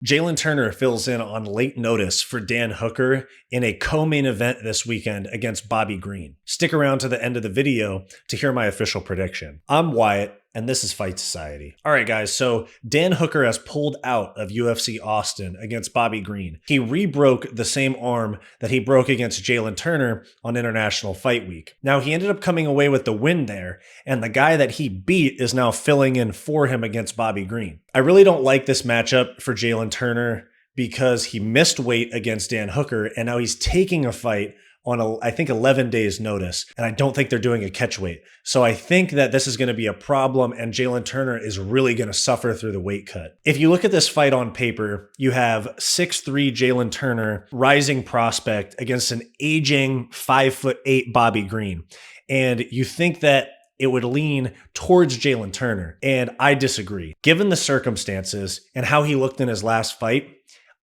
Jalin Turner fills in on late notice for Dan Hooker in a co-main event this weekend against Bobby Green. Stick around to the end of the video to hear my official prediction. I'm Wyatt, and this is Fight Society. All right, guys, so Dan Hooker has pulled out of UFC Austin against Bobby Green. He rebroke the same arm that he broke against Jalin Turner on International Fight Week. Now, he ended up coming away with the win there, and the guy that he beat is now filling in for him against Bobby Green. I really don't like this matchup for Jalin Turner because he missed weight against Dan Hooker, and now he's taking a fight on, I think, 11 days notice, and I don't think they're doing a catch weight. So I think that this is going to be a problem, and Jalin Turner is really going to suffer through the weight cut. If you look at this fight on paper, you have 6'3" Jalin Turner, rising prospect, against an aging 5'8" Bobby Green. And you think that it would lean towards Jalin Turner, and I disagree. Given the circumstances and how he looked in his last fight,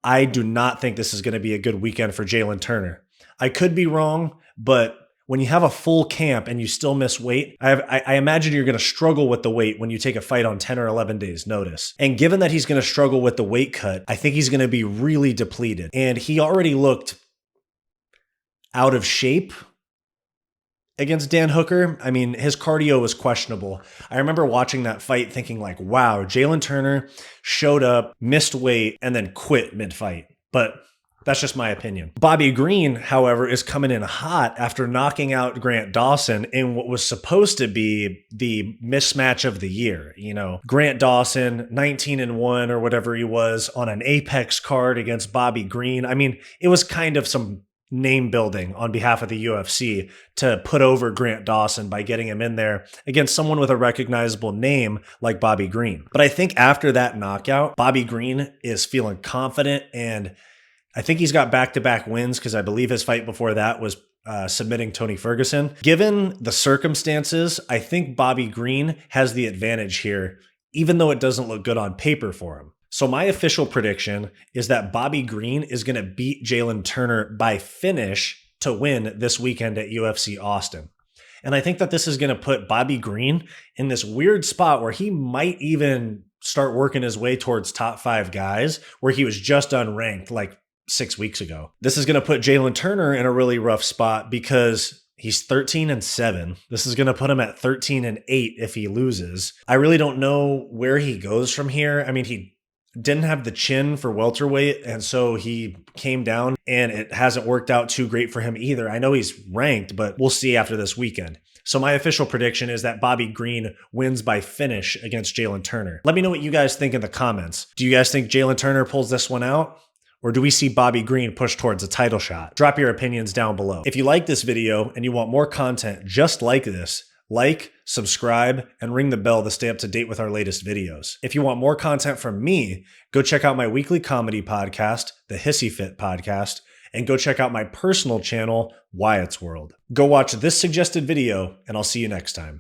I do not think this is going to be a good weekend for Jalin Turner. I could be wrong, but when you have a full camp and you still miss weight, I imagine you're going to struggle with the weight when you take a fight on 10 or 11 days notice. And given that he's going to struggle with the weight cut, I think he's going to be really depleted. And he already looked out of shape against Dan Hooker. I mean, his cardio was questionable. I remember watching that fight thinking like, wow, Jalin Turner showed up, missed weight, and then quit mid-fight. But that's just my opinion. Bobby Green, however, is coming in hot after knocking out Grant Dawson in what was supposed to be the mismatch of the year. You know, Grant Dawson, 19-1 or whatever he was on an Apex card against Bobby Green. I mean, it was kind of some name building on behalf of the UFC to put over Grant Dawson by getting him in there against someone with a recognizable name like Bobby Green. But I think after that knockout, Bobby Green is feeling confident, and I think he's got back-to-back wins because I believe his fight before that was submitting Tony Ferguson. Given the circumstances, I think Bobby Green has the advantage here, even though it doesn't look good on paper for him. So my official prediction is that Bobby Green is going to beat Jalin Turner by finish to win this weekend at UFC Austin. And I think that this is going to put Bobby Green in this weird spot where he might even start working his way towards top 5 guys where he was just unranked like 6 weeks ago. This is going to put Jalin Turner in a really rough spot because he's 13-7. This is going to put him at 13-8 if he loses. I really don't know where he goes from here. I mean, he didn't have the chin for welterweight, and so he came down, and it hasn't worked out too great for him either. I know he's ranked, but we'll see after this weekend. So my official prediction is that Bobby Green wins by finish against Jalin Turner. Let me know what you guys think in the comments. Do you guys think Jalin Turner pulls this one out? Or do we see Bobby Green push towards a title shot? Drop your opinions down below. If you like this video and you want more content just like this, like, subscribe, and ring the bell to stay up to date with our latest videos. If you want more content from me, go check out my weekly comedy podcast, the Hissyfit podcast, and go check out my personal channel, Wyatt's World. Go watch this suggested video, and I'll see you next time.